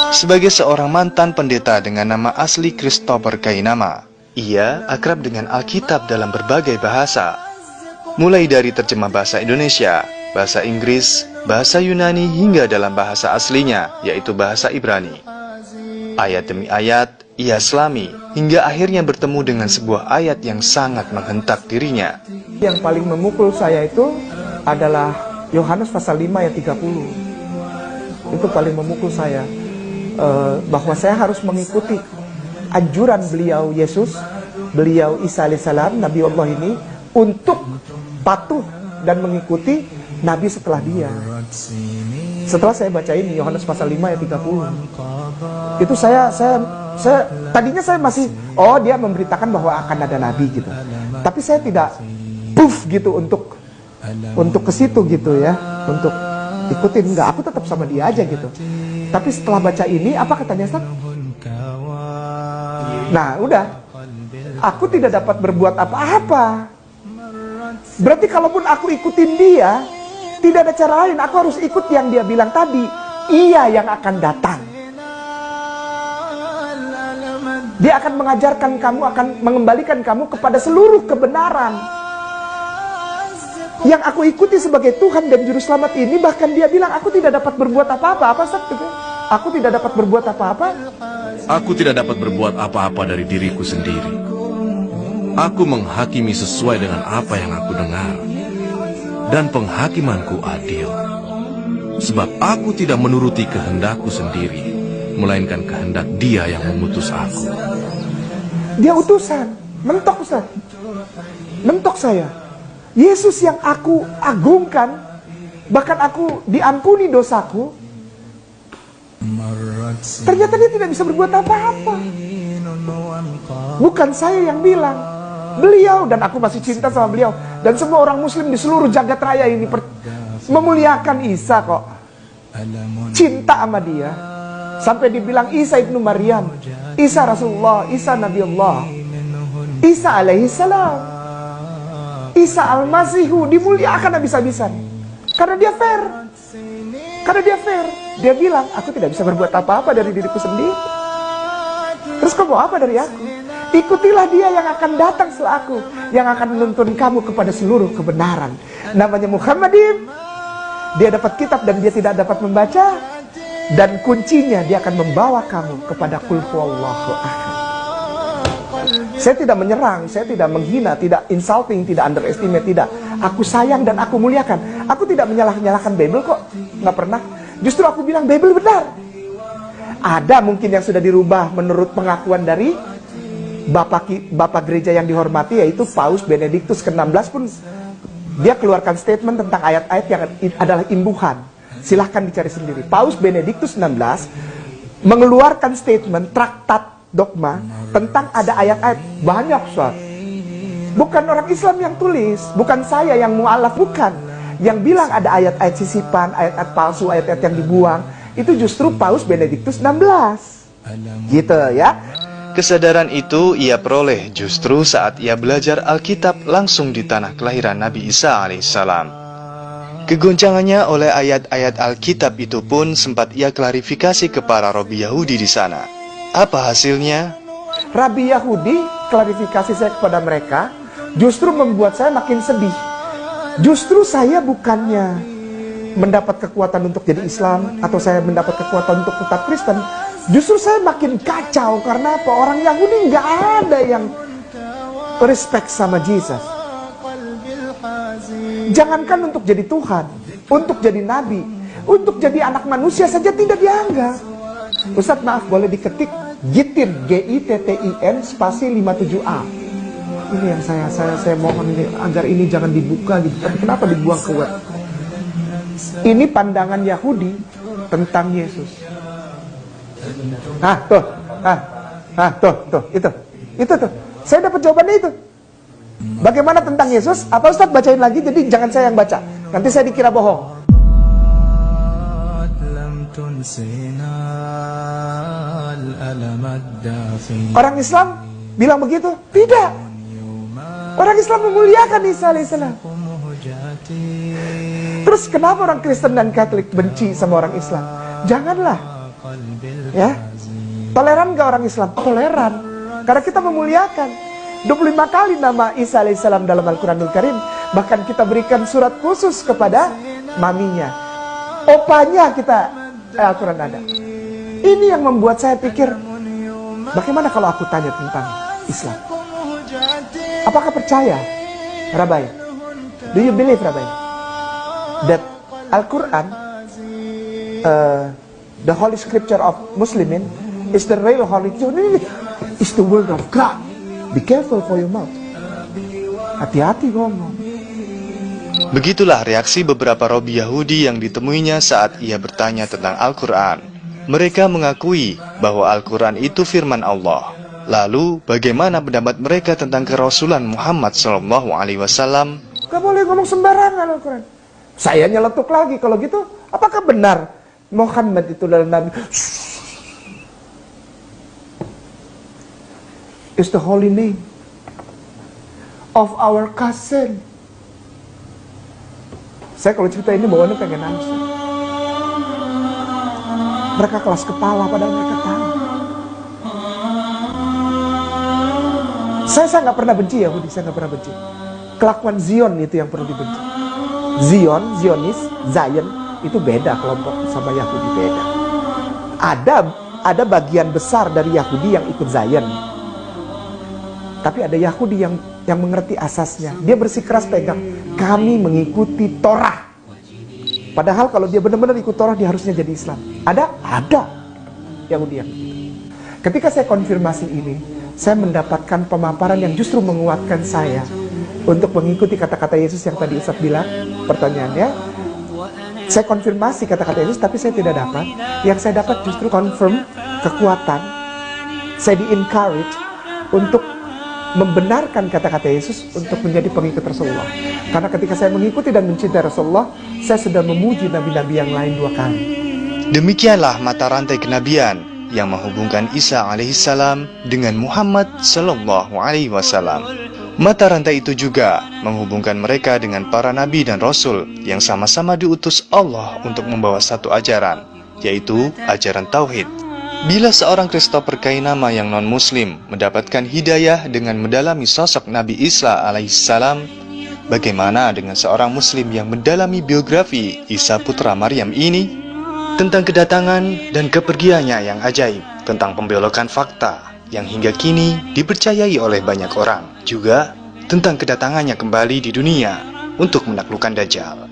Sebagai seorang mantan pendeta dengan nama asli Christopher Kainama, ia akrab dengan Alkitab dalam berbagai bahasa, mulai dari terjemah bahasa Indonesia, bahasa Inggris, bahasa Yunani, hingga dalam bahasa aslinya, yaitu bahasa Ibrani. Ayat demi ayat, ia selami, hingga akhirnya bertemu dengan sebuah ayat yang sangat menghentak dirinya. Yang paling memukul saya itu adalah Yohanes pasal 5 ayat 30. Itu paling memukul saya, bahwa saya harus mengikuti anjuran beliau Yesus, beliau Isa alaihissalam, Nabi Allah ini, untuk patuh dan mengikuti Nabi setelah dia. Setelah saya baca ini Yohanes pasal 5 ayat 30, itu saya tadinya saya masih, oh dia memberitakan bahwa akan ada Nabi gitu, tapi saya tidak puff gitu untuk ke situ gitu ya, untuk ikutin, enggak, aku tetap sama dia aja gitu. Tapi setelah baca ini, apa katanya Ustaz? Nah udah, aku tidak dapat berbuat apa-apa. Berarti kalaupun aku ikutin dia, tidak ada cara lain, aku harus ikut yang dia bilang tadi. Ia yang akan datang, dia akan mengajarkan kamu, akan mengembalikan kamu kepada seluruh kebenaran. Yang aku ikuti sebagai Tuhan dan Juru Selamat ini, bahkan dia bilang aku tidak dapat berbuat apa-apa. Apa Ustaz? Aku tidak dapat berbuat apa-apa. Aku tidak dapat berbuat apa-apa dari diriku sendiri. Aku menghakimi sesuai dengan apa yang aku dengar, dan penghakimanku adil. Sebab aku tidak menuruti kehendakku sendiri, melainkan kehendak Dia yang mengutus aku. Dia utusan, mentok Ustaz, mentok saya. Yesus yang aku agungkan, bahkan aku diampuni dosaku, ternyata dia tidak bisa berbuat apa-apa. Bukan saya yang bilang, beliau, dan aku masih cinta sama beliau. Dan semua orang muslim di seluruh jagat raya ini memuliakan Isa kok, cinta sama dia. Sampai dibilang Isa ibnu Maryam, Isa Rasulullah, Isa Nabi Allah, Isa alaihissalam, Isa al-Masihu, dimuliakan habis-habisan. Karena dia fair. Karena dia fair. Dia bilang, aku tidak bisa berbuat apa-apa dari diriku sendiri. Terus kamu apa dari aku? Ikutilah dia yang akan datang setelah aku, yang akan menuntun kamu kepada seluruh kebenaran. Namanya Muhammadin. Dia dapat kitab dan dia tidak dapat membaca. Dan kuncinya, dia akan membawa kamu kepada Qul huwallahu ahad. Saya tidak menyerang, saya tidak menghina, tidak insulting, tidak underestimate, tidak. Aku sayang dan aku muliakan. Aku tidak menyalahkan Bible kok, nggak pernah. Justru aku bilang Bible benar. Ada mungkin yang sudah dirubah menurut pengakuan dari Bapak gereja yang dihormati, yaitu Paus Benediktus ke-16 pun dia keluarkan statement tentang ayat-ayat yang adalah imbuhan. Silahkan dicari sendiri. Paus Benediktus 16 mengeluarkan statement traktat dogma tentang ada ayat-ayat banyak, Ustaz. Bukan orang Islam yang tulis, bukan saya yang mualaf, bukan. Yang bilang ada ayat-ayat sisipan, ayat-ayat palsu, ayat-ayat yang dibuang, itu justru Paus Benediktus 16. Gitu ya. Kesadaran itu ia peroleh justru saat ia belajar Alkitab langsung di tanah kelahiran Nabi Isa alaihissalam. Kegoncangannya oleh ayat-ayat Alkitab itu pun sempat ia klarifikasi ke para rabi Yahudi di sana. Apa hasilnya? Rabi Yahudi, klarifikasi saya kepada mereka, justru membuat saya makin sedih. Justru saya bukannya mendapat kekuatan untuk jadi Islam, atau saya mendapat kekuatan untuk tetap Kristen. Justru saya makin kacau. Karena apa? Orang Yahudi nggak ada yang respect sama Jesus. Jangankan untuk jadi Tuhan, untuk jadi Nabi, untuk jadi anak manusia saja tidak dianggap. Ustadz maaf, boleh diketik Gittin, Gittin spasi 57A. Ini yang saya mohon ini, agar ini jangan dibuka gitu. Tapi kenapa dibuang ke web? Ini pandangan Yahudi tentang Yesus. Tuh, itu tuh. Saya dapat jawabannya itu. Bagaimana tentang Yesus? Apa Ustadz bacain lagi? Jadi jangan saya yang baca. Nanti saya dikira bohong. Orang Islam bilang begitu? Tidak. Orang Islam memuliakan Isa alaihissalam. Terus kenapa orang Kristen dan Katolik benci sama orang Islam? Janganlah. Ya, toleran gak orang Islam? Toleran, karena kita memuliakan. 25 kali nama Isa alaihissalam dalam Al-Quranul Karim. Bahkan kita berikan surat khusus kepada maminya, opanya kita Al-Quran ada. Ini yang membuat saya pikir, bagaimana kalau aku tanya tentang Islam? Apakah percaya, Rabai? Do you believe, Rabai, that Al-Quran, the Holy Scripture of Muslimin, is the real Holy Scripture? Is the word of God. Be careful for your mouth. Hati-hati ngomong. Begitulah reaksi beberapa Robi Yahudi yang ditemuinya saat ia bertanya tentang Al-Quran. Mereka mengakui bahwa Al-Quran itu firman Allah. Lalu, bagaimana pendapat mereka tentang kerasulan Muhammad SAW? Gak boleh ngomong sembarangan Al-Quran. Saya nyeletuk lagi, kalau gitu, apakah benar Muhammad itu adalah Nabi? It's the holy name of our cousin. Saya kalau cerita ini bawaannya pengen nangis. Mereka kelas kepala padahal mereka tahu. Saya nggak pernah benci Yahudi, saya nggak pernah benci. Kelakuan Zion itu yang perlu dibenci. Zionis, Zion itu beda kelompok sama Yahudi, beda. Ada bagian besar dari Yahudi yang ikut Zion. Tapi ada Yahudi yang mengerti asasnya. Dia bersikeras pegang, kami mengikuti Torah. Padahal kalau dia benar-benar ikut Torah, dia harusnya jadi Islam. Ada Yahudi yang ketika saya konfirmasi ini, saya mendapatkan pemaparan yang justru menguatkan saya untuk mengikuti kata-kata Yesus yang tadi Ustaz bilang. Pertanyaannya, saya konfirmasi kata-kata Yesus, tapi saya tidak dapat. Yang saya dapat justru confirm kekuatan. Saya di-encourage untuk membenarkan kata-kata Yesus untuk menjadi pengikut Rasulullah. Karena ketika saya mengikuti dan mencintai Rasulullah, saya sudah memuji nabi-nabi yang lain 2 kali. Demikianlah mata rantai kenabian yang menghubungkan Isa alaihissalam dengan Muhammad sallallahu alaihi wasallam. Mata rantai itu juga menghubungkan mereka dengan para nabi dan rasul yang sama-sama diutus Allah untuk membawa satu ajaran, yaitu ajaran tauhid. Bila seorang Christopher Kainama yang non-muslim mendapatkan hidayah dengan mendalami sosok Nabi Isa alaihissalam, bagaimana dengan seorang muslim yang mendalami biografi Isa putra Maryam ini? Tentang kedatangan dan kepergiannya yang ajaib, tentang pembelokan fakta yang hingga kini dipercayai oleh banyak orang, juga tentang kedatangannya kembali di dunia untuk menaklukkan Dajjal.